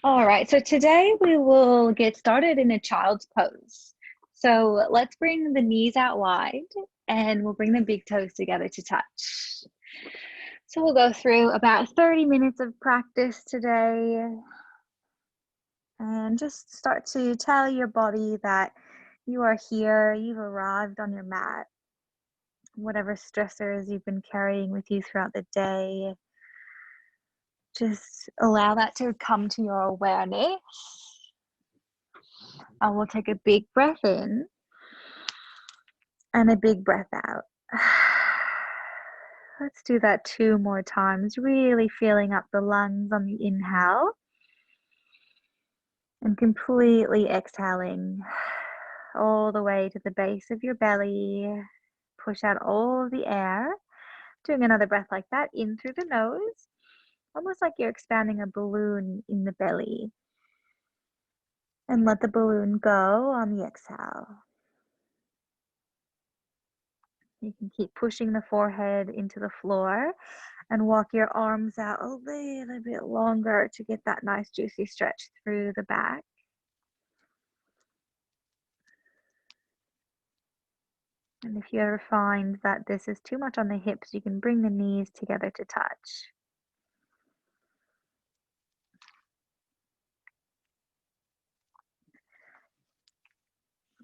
All right, so today we will get started in a child's pose. So let's bring the knees out wide and we'll bring the big toes together to touch. So we'll go through about 30 minutes of practice today and just start to tell your body that you are here, you've arrived on your mat. Whatever stressors you've been carrying with you throughout the day, just allow that to come to your awareness. And we'll take a big breath in and a big breath out. Let's do that 2 more times, really filling up the lungs on the inhale and completely exhaling all the way to the base of your belly. Push out all of the air. Doing another breath like that, in through the nose, almost like you're expanding a balloon in the belly. And let the balloon go on the exhale. You can keep pushing the forehead into the floor and walk your arms out a little bit longer to get that nice juicy stretch through the back. And if you ever find that this is too much on the hips, you can bring the knees together to touch.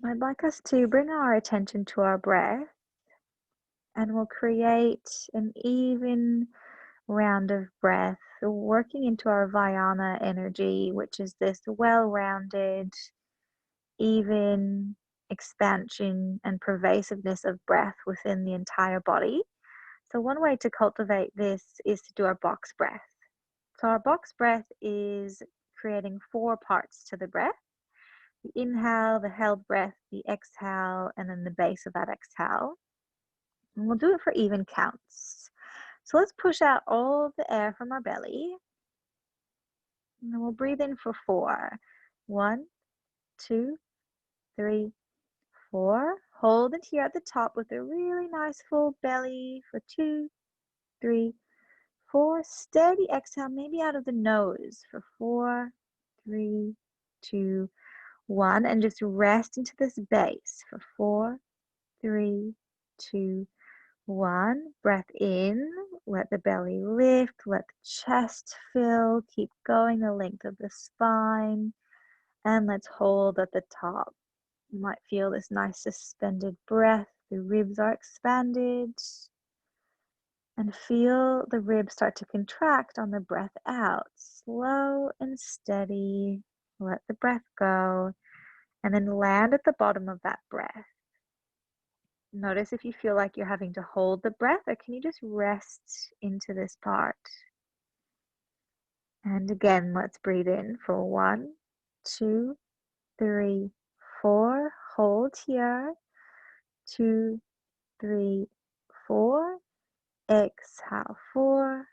I'd like us to bring our attention to our breath, and we'll create an even round of breath, working into our Vayana energy, which is this well-rounded, even expansion and pervasiveness of breath within the entire body. So one way to cultivate this is to do our box breath. So our box breath is creating 4 parts to the breath: the inhale, the held breath, the exhale, and then the base of that exhale. And we'll do it for even counts. So let's push out all of the air from our belly. And then we'll breathe in for 4. 1, 2, 3, 4. Hold it here at the top with a really nice full belly for 2, 3, 4. Steady exhale, maybe out of the nose for 4, 3, 2, 1. And just rest into this base for 4, 3, 2, 1. Breath in, let the belly lift, let the chest fill, keep going the length of the spine, and let's hold at the top. You might feel this nice suspended breath, the ribs are expanded, and feel the ribs start to contract on the breath out. Slow and steady, let the breath go, and then land at the bottom of that breath. Notice if you feel like you're having to hold the breath, or can you just rest into this part? And again, let's breathe in for 1, 2, 3, 4. Hold here. 2, 3, 4. Exhale. 4,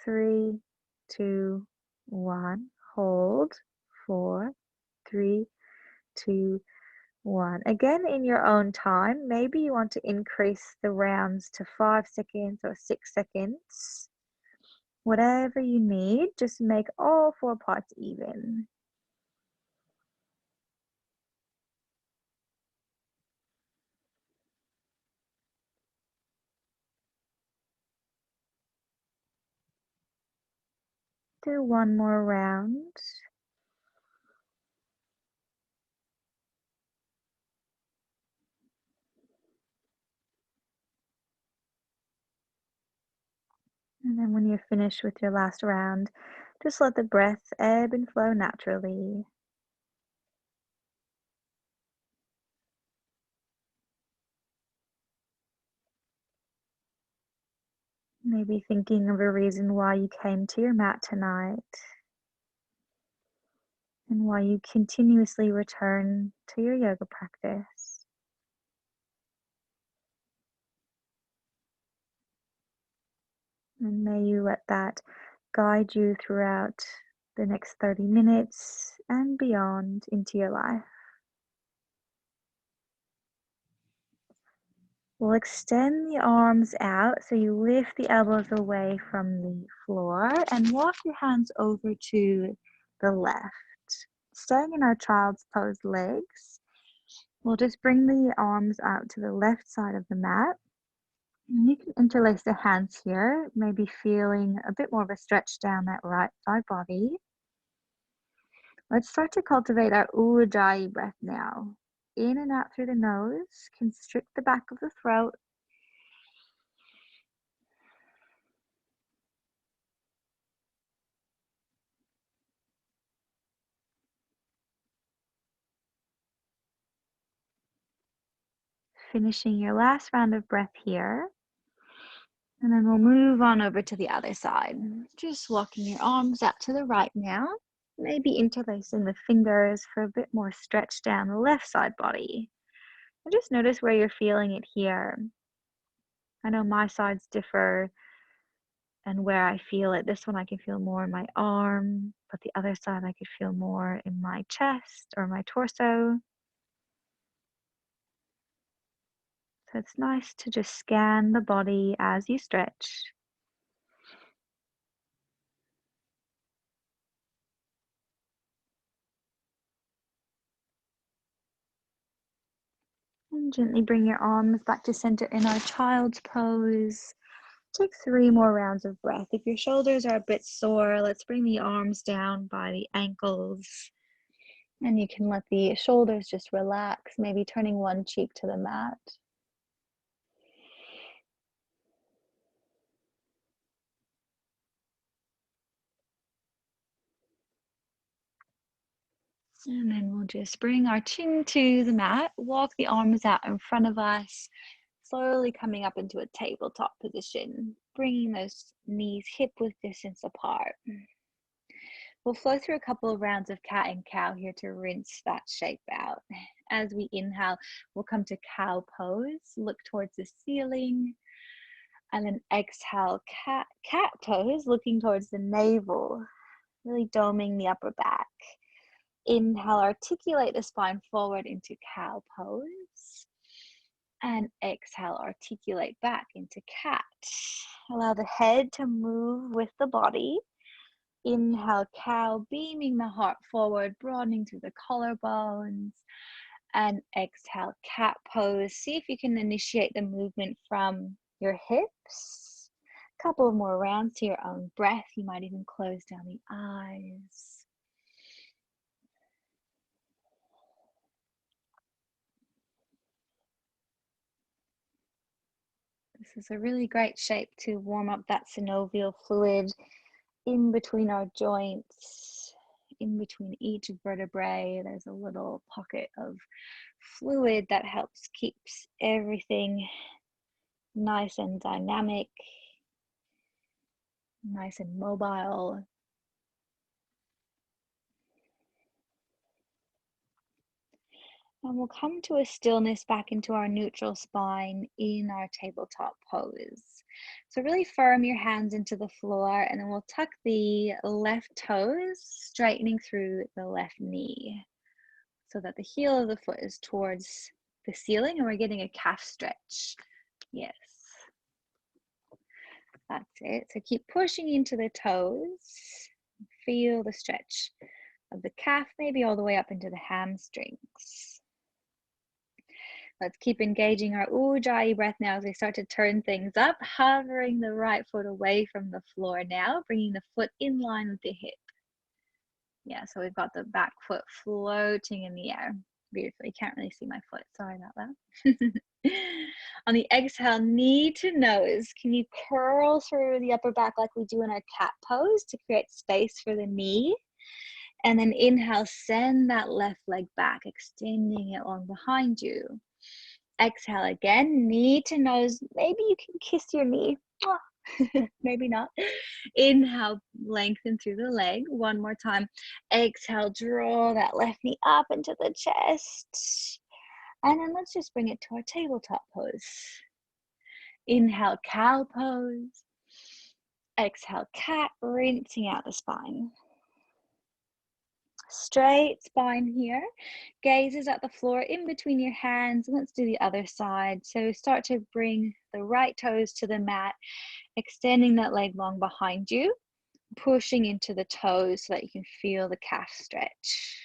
3, 2, 1. Hold. 4, 3, 2, 1. Again, in your own time, maybe you want to increase the rounds to 5 seconds or 6 seconds. Whatever you need, just make all 4 parts even. Do 1 more round. And then when you're finished with your last round, just let the breath ebb and flow naturally. Maybe thinking of a reason why you came to your mat tonight and why you continuously return to your yoga practice. And may you let that guide you throughout the next 30 minutes and beyond into your life. We'll extend the arms out, so you lift the elbows away from the floor and walk your hands over to the left. Staying in our child's pose legs, we'll just bring the arms out to the left side of the mat. And you can interlace the hands here, maybe feeling a bit more of a stretch down that right side body. Let's start to cultivate our Ujjayi breath now. In and out through the nose, constrict the back of the throat. Finishing your last round of breath here. And then we'll move on over to the other side. Just walking your arms out to the right now. Maybe interlacing the fingers for a bit more stretch down the left side body. And just notice where you're feeling it here. I know my sides differ and where I feel it. This one I can feel more in my arm, but the other side I could feel more in my chest or my torso. So it's nice to just scan the body as you stretch. And gently bring your arms back to center in our child's pose. Take 3 more rounds of breath. If your shoulders are a bit sore, let's bring the arms down by the ankles. And you can let the shoulders just relax, maybe turning one cheek to the mat. And then we'll just bring our chin to the mat, walk the arms out in front of us, slowly coming up into a tabletop position, bringing those knees hip-width distance apart. We'll flow through a couple of rounds of cat and cow here to rinse that shape out. As we inhale, we'll come to cow pose, look towards the ceiling, and then exhale, cat pose, looking towards the navel, really doming the upper back. Inhale, articulate the spine forward into cow pose. And exhale, articulate back into cat. Allow the head to move with the body. Inhale, cow, beaming the heart forward, broadening through the collarbones. And exhale, cat pose. See if you can initiate the movement from your hips. A couple more rounds to your own breath. You might even close down the eyes. This is a really great shape to warm up that synovial fluid in between our joints, in between each vertebrae. There's a little pocket of fluid that helps keeps everything nice and dynamic, nice and mobile. And we'll come to a stillness back into our neutral spine in our tabletop pose. So really firm your hands into the floor, and then we'll tuck the left toes, straightening through the left knee so that the heel of the foot is towards the ceiling and we're getting a calf stretch. Yes, that's it. So keep pushing into the toes. Feel the stretch of the calf, maybe all the way up into the hamstrings. Let's keep engaging our Ujjayi breath now as we start to turn things up, hovering the right foot away from the floor now, bringing the foot in line with the hip. Yeah, so we've got the back foot floating in the air. Beautiful. You can't really see my foot. Sorry about that. On the exhale, knee to nose, can you curl through the upper back like we do in our cat pose to create space for the knee? And then inhale, send that left leg back, extending it long behind you. Exhale again, knee to nose. Maybe you can kiss your knee. Maybe not. Inhale, lengthen through the leg. One more time. Exhale, draw that left knee up into the chest. And then let's just bring it to our tabletop pose. Inhale, cow pose. Exhale, cat, rinsing out the spine. Straight spine here, gazes at the floor in between your hands. Let's do the other side. So start to bring the right toes to the mat, extending that leg long behind you. pushing into the toes so that you can feel the calf stretch.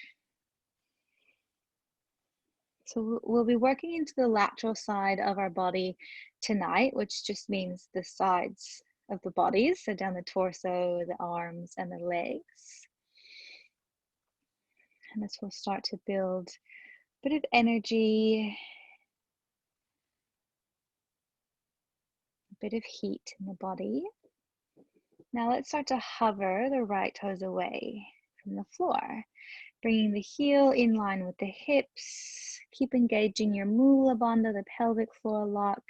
So we'll be working into the lateral side of our body tonight, which just means the sides of the bodies, so down the torso, the arms, and the legs. And this will start to build a bit of energy, a bit of heat in the body. Now let's start to hover the right toes away from the floor, bringing the heel in line with the hips. Keep engaging your mula bandha, the pelvic floor lock,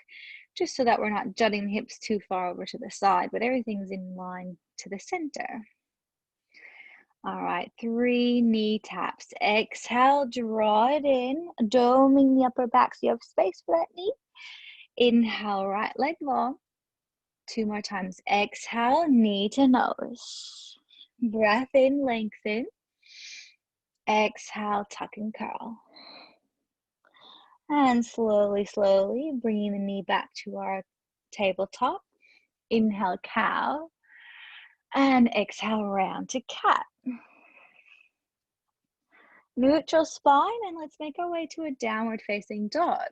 just so that we're not jutting the hips too far over to the side, but everything's in line to the center. All right, 3 knee taps. Exhale, draw it in, doming the upper back so you have space for that knee. Inhale, right leg long. 2 more times. Exhale, knee to nose. Breath in, lengthen. Exhale, tuck and curl. And slowly, slowly bringing the knee back to our tabletop. Inhale, cow. And exhale, round to cat. Neutral spine, and let's make our way to a downward facing dog.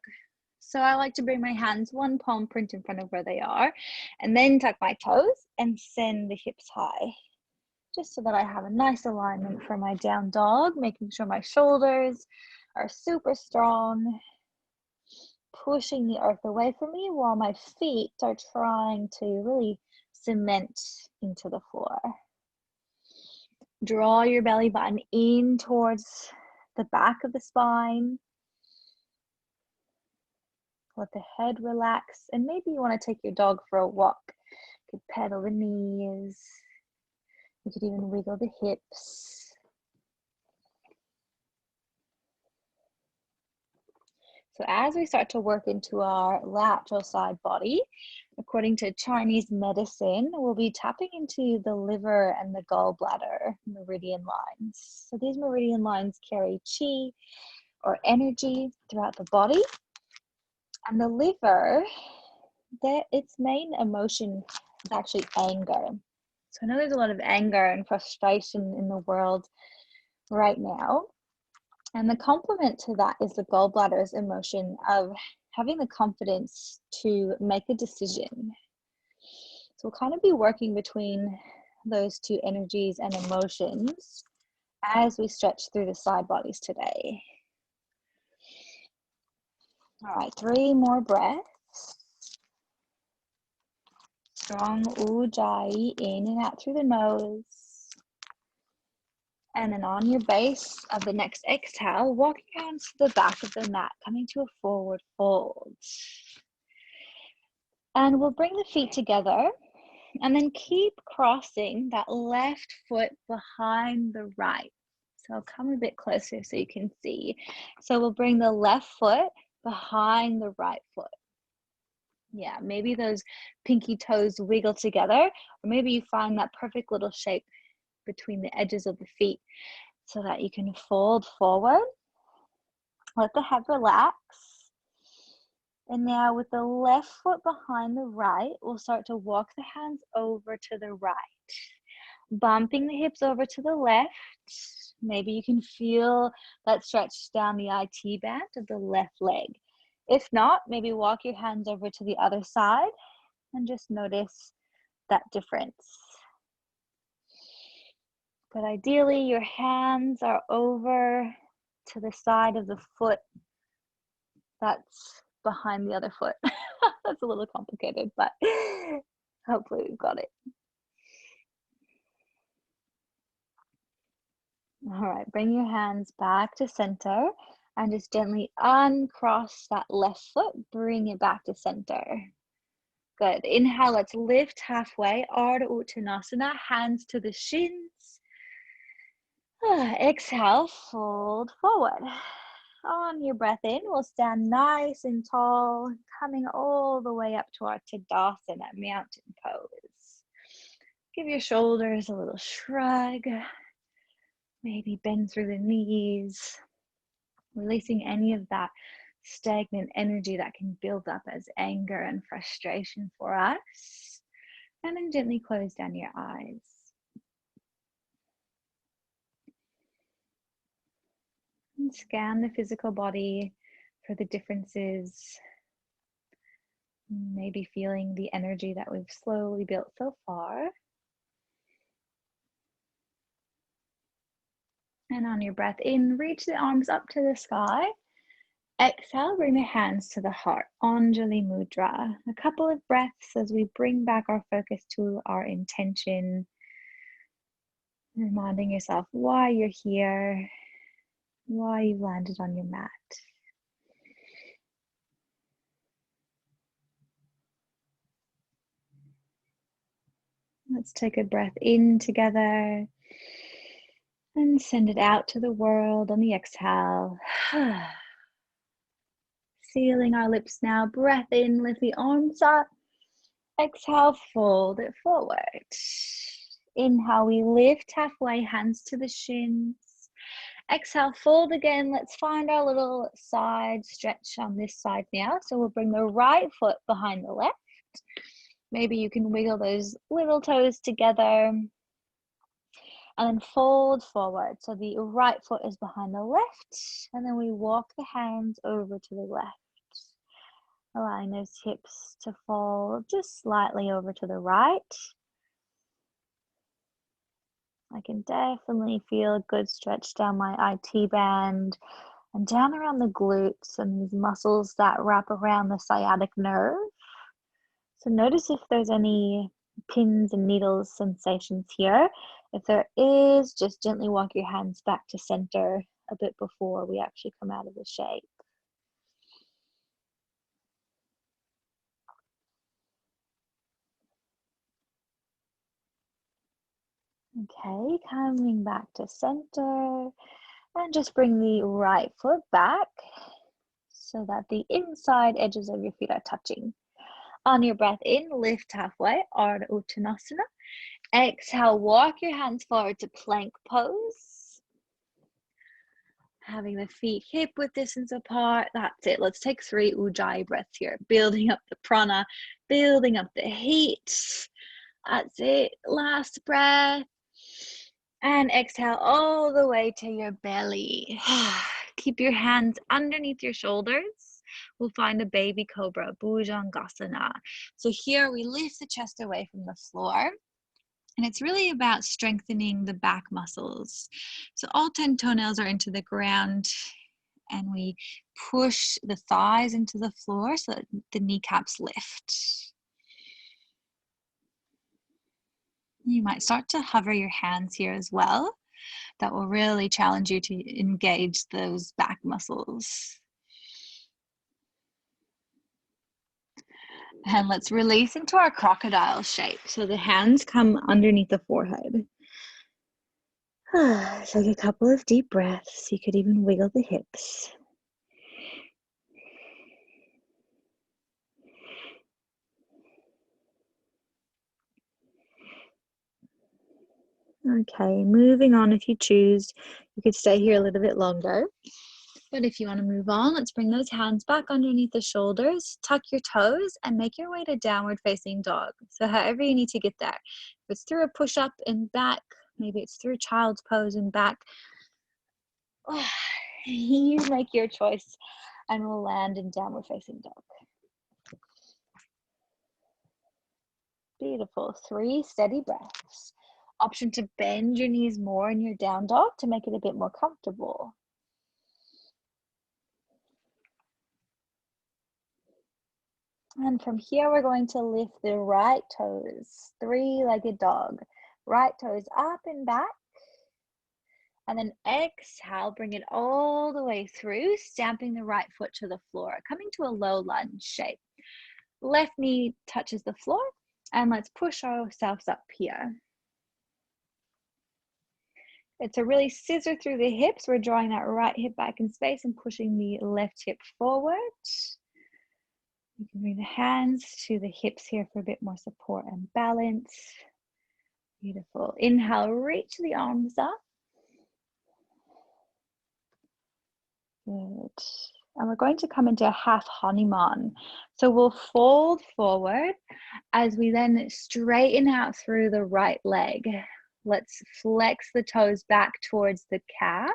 So I like to bring my hands one palm print in front of where they are, and then tuck my toes and send the hips high, just so that I have a nice alignment for my down dog, making sure my shoulders are super strong, pushing the earth away from me while my feet are trying to really cement into the floor. Draw your belly button in towards the back of the spine. Let the head relax, and maybe you want to take your dog for a walk. You could pedal the knees. You could even wiggle the hips. So as we start to work into our lateral side body, according to Chinese medicine, we'll be tapping into the liver and the gallbladder meridian lines. So these meridian lines carry qi or energy throughout the body. And the liver, its main emotion is actually anger. So I know there's a lot of anger and frustration in the world right now. And the complement to that is the gallbladder's emotion of having the confidence to make a decision. So we'll kind of be working between those two energies and emotions as we stretch through the side bodies today. All right, 3 more breaths. Strong ujjayi in and out through the nose. And then on your base of the next exhale, walk your hands to the back of the mat, coming to a forward fold. And we'll bring the feet together and then keep crossing that left foot behind the right. So I'll come a bit closer so you can see. So we'll bring the left foot behind the right foot. Yeah, maybe those pinky toes wiggle together, or maybe you find that perfect little shape between the edges of the feet so that you can fold forward. Let the head relax. And now with the left foot behind the right, we'll start to walk the hands over to the right, bumping the hips over to the left. Maybe you can feel that stretch down the IT band of the left leg. If not, maybe walk your hands over to the other side and just notice that difference. But ideally, your hands are over to the side of the foot that's behind the other foot. That's a little complicated, but hopefully we've got it. All right, bring your hands back to center and just gently uncross that left foot, bring it back to center. Good. Inhale, let's lift halfway, Ardha Uttanasana, hands to the shins. Exhale, fold forward. On your breath in, we'll stand nice and tall, coming all the way up to our Tadasana, mountain pose. Give your shoulders a little shrug. Maybe bend through the knees, releasing any of that stagnant energy that can build up as anger and frustration for us. And then gently close down your eyes. And scan the physical body for the differences. Maybe feeling the energy that we've slowly built so far. And on your breath in, reach the arms up to the sky. Exhale, bring the hands to the heart, Anjali Mudra. A couple of breaths as we bring back our focus to our intention, reminding yourself why you're here, why you've landed on your mat. Let's take a breath in together and send it out to the world on the exhale. Sealing our lips now. Breath in, lift the arms up. Exhale, fold it forward. Inhale, we lift halfway, hands to the shins. Exhale, fold again. Let's find our little side stretch on this side now. So we'll bring the right foot behind the left. Maybe you can wiggle those little toes together. And then fold forward. So the right foot is behind the left. And then we walk the hands over to the left. Allowing those hips to fall just slightly over to the right. I can definitely feel a good stretch down my IT band and down around the glutes and these muscles that wrap around the sciatic nerve. So notice if there's any pins and needles sensations here. If there is, just gently walk your hands back to center a bit before we actually come out of the shape. Okay, coming back to center, and just bring the right foot back so that the inside edges of your feet are touching. On your breath in, lift halfway, Ardha Uttanasana. Exhale, walk your hands forward to plank pose. Having the feet hip width distance apart. That's it. Let's take 3 Ujjayi breaths here. Building up the prana, building up the heat. That's it. Last breath. And exhale all the way to your belly. Keep your hands underneath your shoulders. We'll find a baby cobra, Bhujangasana. So here we lift the chest away from the floor. And it's really about strengthening the back muscles. So all 10 toenails are into the ground. And we push the thighs into the floor so that the kneecaps lift. You might start to hover your hands here as well. That will really challenge you to engage those back muscles. And let's release into our crocodile shape. So the hands come underneath the forehead. Take a couple of deep breaths. You could even wiggle the hips. Okay, moving on if you choose. You could stay here a little bit longer. But if you want to move on, let's bring those hands back underneath the shoulders, tuck your toes, and make your way to downward facing dog. So however you need to get there. If it's through a push-up and back, maybe it's through child's pose and back. You make your choice, and we'll land in downward facing dog. Beautiful. 3 steady breaths. Option to bend your knees more in your down dog to make it a bit more comfortable. And from here, we're going to lift the right toes, 3-legged dog. Right toes up and back. And then exhale, bring it all the way through, stamping the right foot to the floor, coming to a low lunge shape. Left knee touches the floor, and let's push ourselves up here. It's a really scissor through the hips. We're drawing that right hip back in space and pushing the left hip forward. You can bring the hands to the hips here for a bit more support and balance. Beautiful. Inhale, reach the arms up. Good. And we're going to come into a half Hanuman. So we'll fold forward as we then straighten out through the right leg. Let's flex the toes back towards the calf.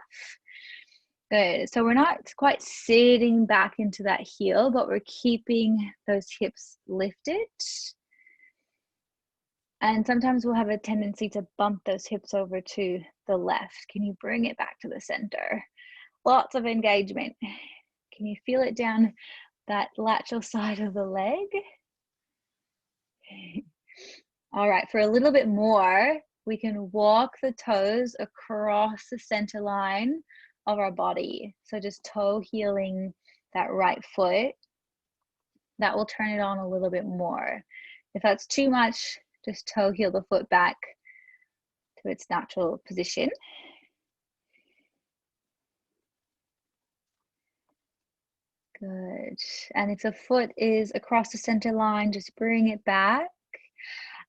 Good. So we're not quite sitting back into that heel, but we're keeping those hips lifted. And sometimes we'll have a tendency to bump those hips over to the left. Can you bring it back to the center? Lots of engagement. Can you feel it down that lateral side of the leg? All right, for a little bit more, we can walk the toes across the center line of our body. So just toe heeling that right foot. That will turn it on a little bit more. If that's too much, just toe heel the foot back to its natural position. Good. And if the foot is across the center line, just bring it back.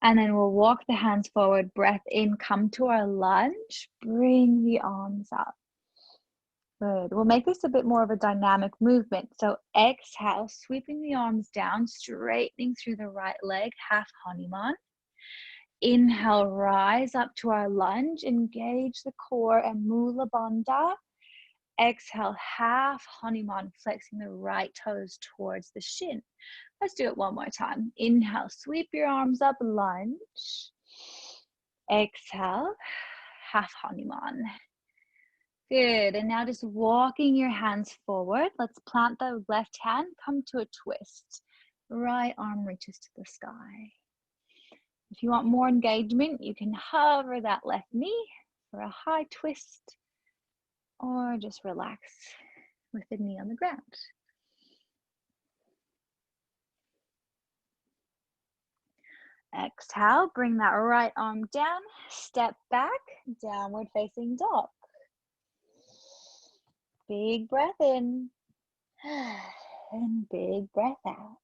And then we'll walk the hands forward, breath in, come to our lunge, bring the arms up. Good. We'll make this a bit more of a dynamic movement. So exhale, sweeping the arms down, straightening through the right leg, half Hanuman. Inhale, rise up to our lunge, engage the core and Mula Bandha. Exhale, half Hanuman, flexing the right toes towards the shin. Let's do it one more time. Inhale, sweep your arms up, lunge. Exhale, half Hanuman. Good, and now just walking your hands forward. Let's plant the left hand, come to a twist. Right arm reaches to the sky. If you want more engagement, you can hover that left knee for a high twist, or just relax with the knee on the ground. Exhale, bring that right arm down, step back, downward facing dog. Big breath in, and big breath out.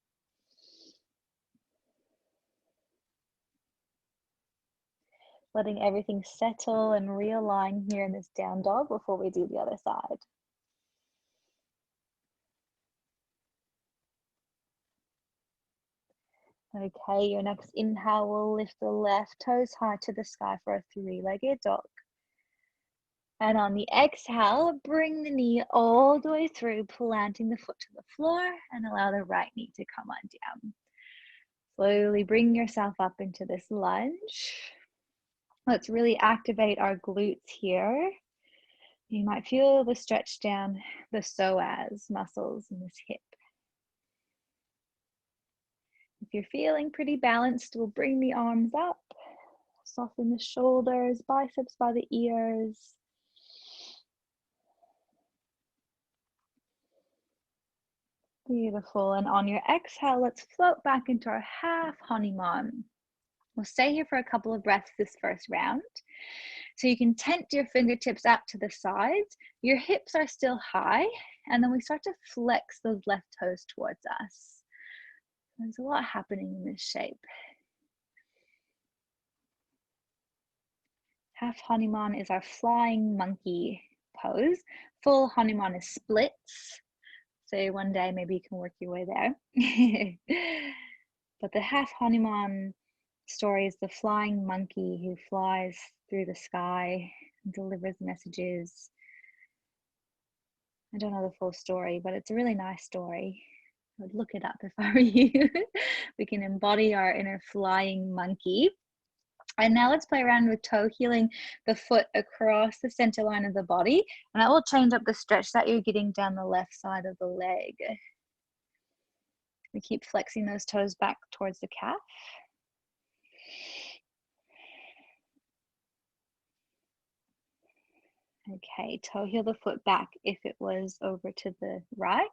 Letting everything settle and realign here in this down dog before we do the other side. Okay, your next inhale will lift the left toes high to the sky for a three-legged dog. And on the exhale, bring the knee all the way through, planting the foot to the floor, and allow the right knee to come on down. Slowly bring yourself up into this lunge. Let's really activate our glutes here. You might feel the stretch down the psoas muscles in this hip. If you're feeling pretty balanced, we'll bring the arms up, soften the shoulders, biceps by the ears. Beautiful. And on your exhale, let's float back into our half Hanuman. We'll stay here for a couple of breaths this first round. So you can tent your fingertips out to the sides. Your hips are still high. And then we start to flex those left toes towards us. There's a lot happening in this shape. Half Hanuman is our flying monkey pose. Full Hanuman is splits. So one day maybe you can work your way there. But the half Hanuman story is the flying monkey who flies through the sky and delivers messages. I don't know the full story, but it's a really nice story. I would look it up if I were you. We can embody our inner flying monkey. And now let's play around with toe heeling the foot across the center line of the body. And that will change up the stretch that you're getting down the left side of the leg. We keep flexing those toes back towards the calf. Okay, toe heel the foot back if it was over to the right,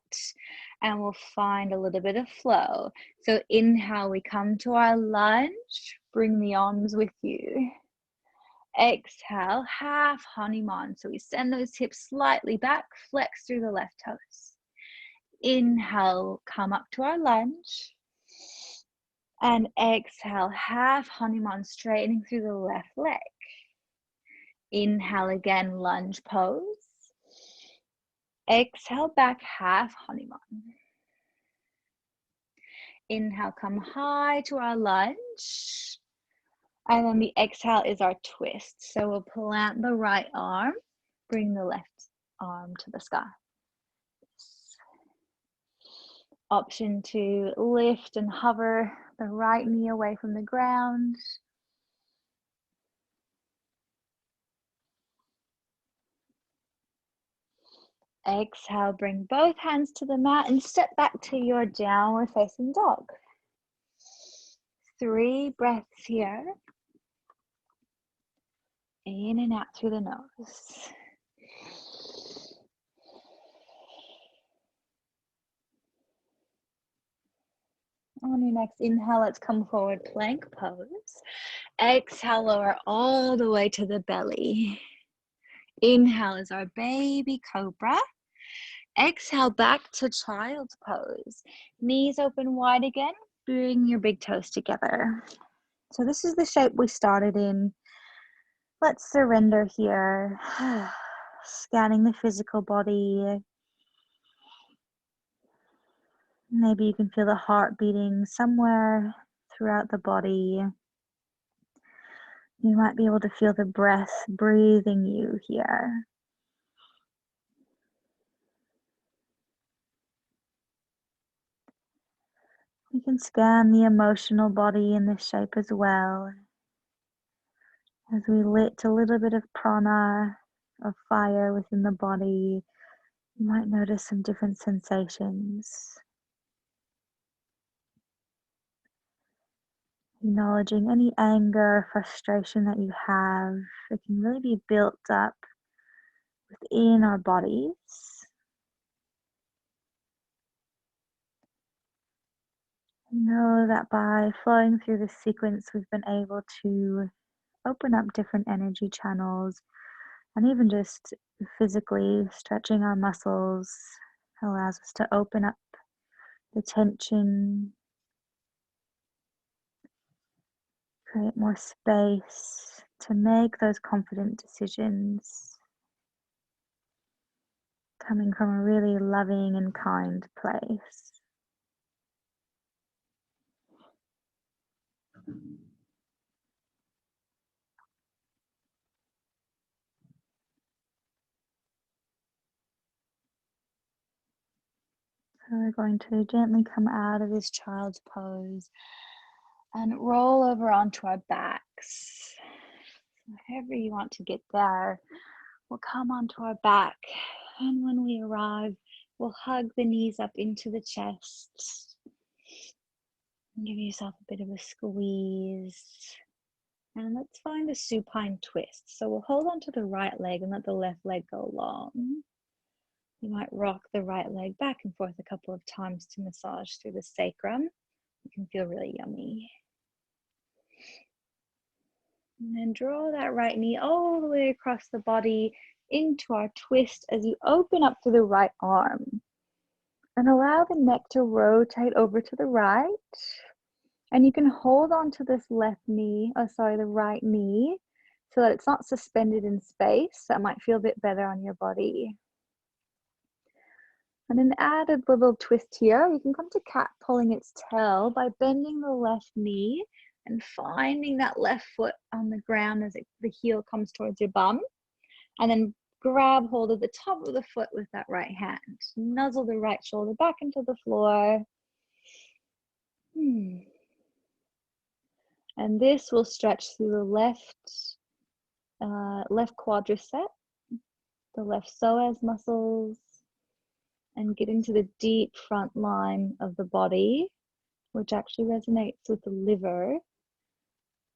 and we'll find a little bit of flow. So inhale, we come to our lunge, bring the arms with you. Exhale, half Hanuman. So we send those hips slightly back, flex through the left toes. Inhale, come up to our lunge. And exhale, half Hanuman, straightening through the left leg. Inhale again, lunge pose. Exhale, back, half Hanuman. Inhale, come high to our lunge. And then the exhale is our twist. So we'll plant the right arm, bring the left arm to the sky. Option to lift and hover the right knee away from the ground. Exhale, bring both hands to the mat and step back to your downward facing dog. 3 breaths here. In and out through the nose. On your next inhale, let's come forward, plank pose. Exhale, lower all the way to the belly. Inhale is our baby cobra. Exhale, back to child's pose. Knees open wide again. Bring your big toes together. So this is the shape we started in. Let's surrender here. Scanning the physical body. Maybe you can feel the heart beating somewhere throughout the body. You might be able to feel the breath breathing you here. You can scan the emotional body in this shape as well. As we lit a little bit of prana, of fire within the body, you might notice some different sensations. Acknowledging any anger, frustration that you have, it can really be built up within our bodies. Know that by flowing through this sequence, we've been able to open up different energy channels, and even just physically stretching our muscles allows us to open up the tension, create more space to make those confident decisions, coming from a really loving and kind place. So we're going to gently come out of this child's pose and roll over onto our backs. However you want to get there, we'll come onto our back, and when we arrive, we'll hug the knees up into the chest. And give yourself a bit of a squeeze. And let's find a supine twist. So we'll hold onto the right leg and let the left leg go long. You might rock the right leg back and forth a couple of times to massage through the sacrum. It can feel really yummy. And then draw that right knee all the way across the body into our twist as you open up to the right arm. And allow the neck to rotate over to the right. And you can hold on to this the right knee, so that it's not suspended in space. That might feel a bit better on your body. And an added little twist here, you can come to cat pulling its tail by bending the left knee and finding that left foot on the ground as the heel comes towards your bum. And then grab hold of the top of the foot with that right hand. Nuzzle the right shoulder back into the floor. And this will stretch through the left quadricep, the left psoas muscles, and get into the deep front line of the body, which actually resonates with the liver.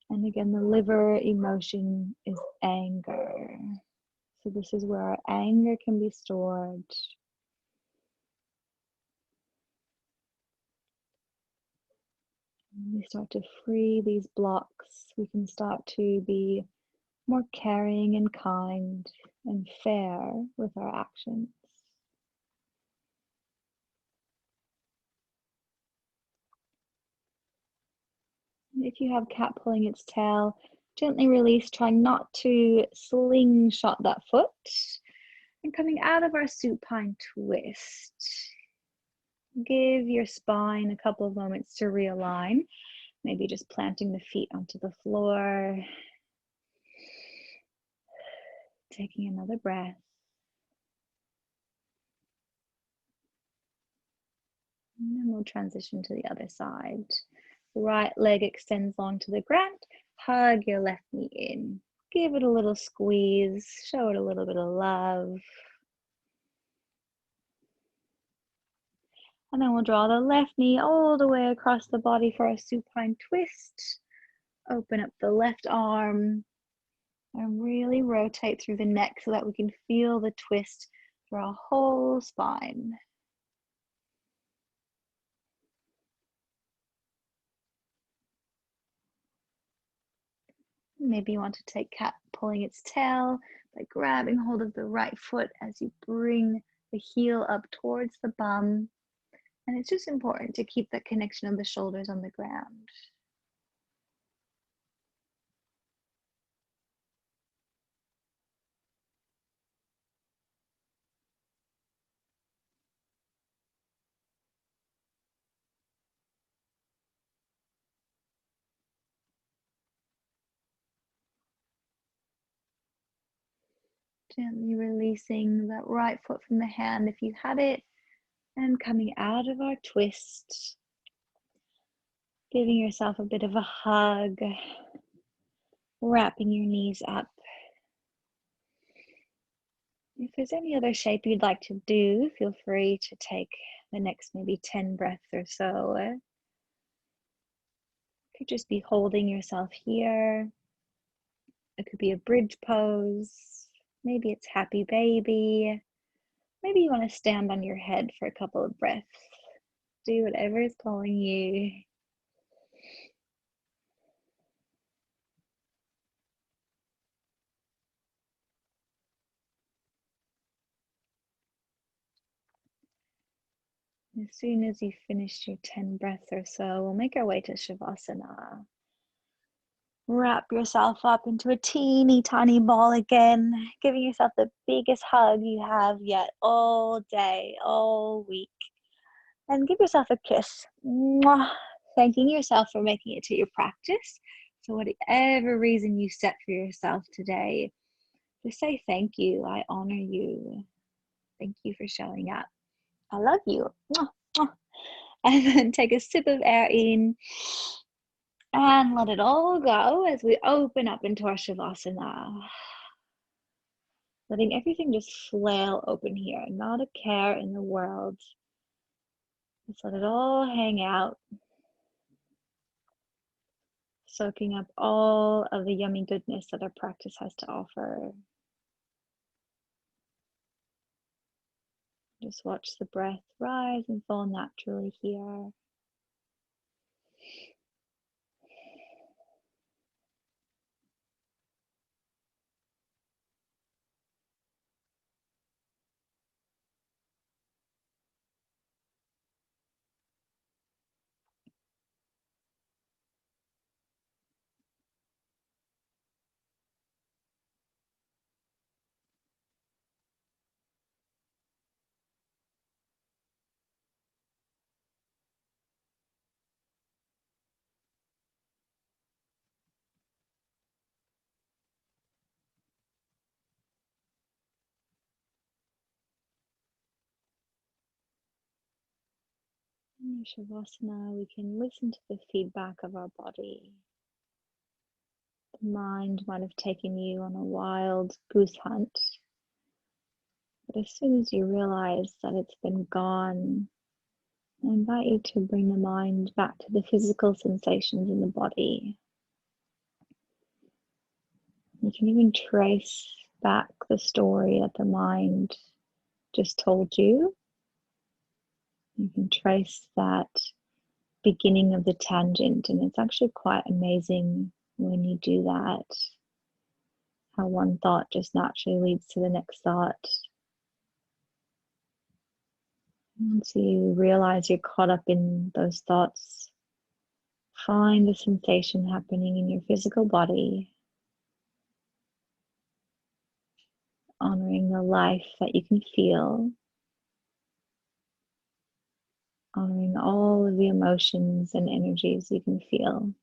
And again, the liver emotion is anger. So this is where our anger can be stored. When we start to free these blocks, we can start to be more caring and kind and fair with our actions. If you have cat pulling its tail, gently release, trying not to slingshot that foot. And coming out of our supine twist, give your spine a couple of moments to realign. Maybe just planting the feet onto the floor. Taking another breath. we'll transition to the other side. Right leg extends long to the ground. Hug your left knee in. Give it a little squeeze. Show it a little bit of love. And then we'll draw the left knee all the way across the body for a supine twist. Open up the left arm and really rotate through the neck so that we can feel the twist through our whole spine. Maybe you want to take cat pulling its tail by grabbing hold of the right foot as you bring the heel up towards the bum. And it's just important to keep that connection of the shoulders on the ground. Gently releasing that right foot from the hand if you had it, and coming out of our twist, giving yourself a bit of a hug, wrapping your knees up. If there's any other shape you'd like to do, feel free to take the next maybe 10 breaths or so. You could just be holding yourself here. It could be a bridge pose. Maybe it's happy baby. Maybe you want to stand on your head for a couple of breaths. Do whatever is calling you. As soon as you've finished your 10 breaths or so, we'll make our way to Shavasana. Wrap yourself up into a teeny tiny ball again, giving yourself the biggest hug you have yet all day, all week. And give yourself a kiss. Mwah. Thanking yourself for making it to your practice. So whatever reason you set for yourself today, just say thank you. I honor you. Thank you for showing up. I love you. Mwah, mwah. And then take a sip of air in and let it all go as we open up into our Shavasana. Letting everything just flail open here, not a care in the world. Just let it all hang out, soaking up all of the yummy goodness that our practice has to offer. Just watch the breath rise and fall naturally here. In Shavasana, we can listen to the feedback of our body. The mind might have taken you on a wild goose hunt, but as soon as you realize that it's been gone, I invite you to bring the mind back to the physical sensations in the body. You can even trace back the story that the mind just told you. You can trace that beginning of the tangent, and it's actually quite amazing when you do that, how one thought just naturally leads to the next thought. Once you realize you're caught up in those thoughts, find the sensation happening in your physical body, honoring the life that you can feel, honoring all of the emotions and energies you can feel.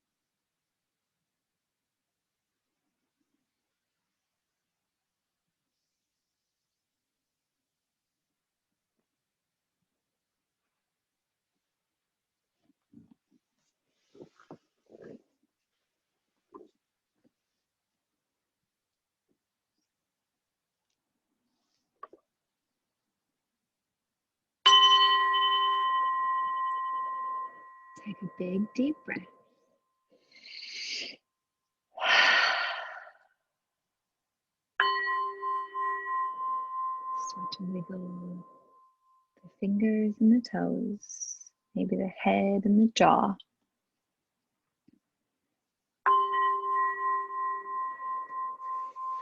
Take a big deep breath. Start to wiggle the fingers and the toes, maybe the head and the jaw.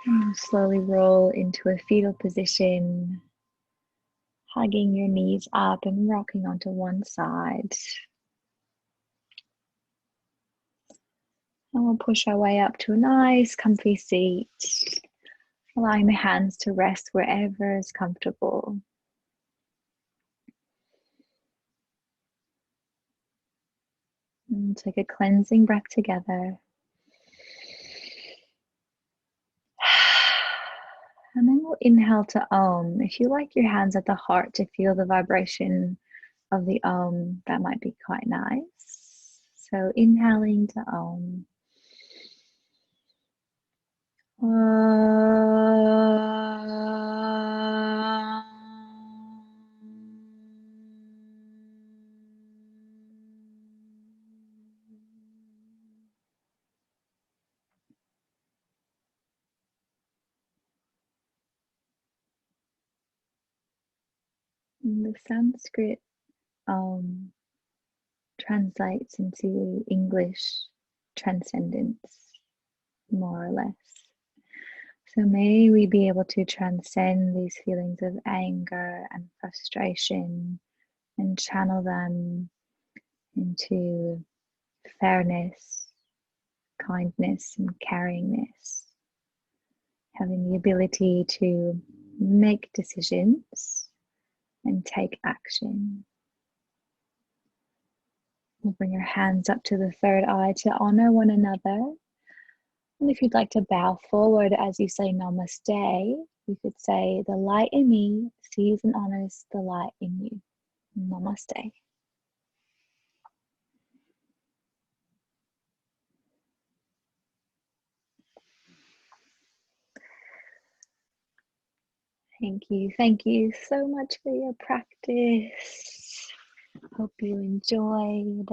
And slowly roll into a fetal position, hugging your knees up and rocking onto one side. And we'll push our way up to a nice comfy seat, allowing the hands to rest wherever is comfortable. And take a cleansing breath together. And then we'll inhale to Om. If you like your hands at the heart to feel the vibration of the Om, that might be quite nice. So inhaling to Om. The Sanskrit translates into English transcendence, more or less. So may we be able to transcend these feelings of anger and frustration and channel them into fairness, kindness, and caringness. Having the ability to make decisions and take action. We'll bring your hands up to the third eye to honor one another. And if you'd like to bow forward as you say namaste, you could say, the light in me sees and honors the light in you. Namaste. Thank you. Thank you so much for your practice. Hope you enjoyed.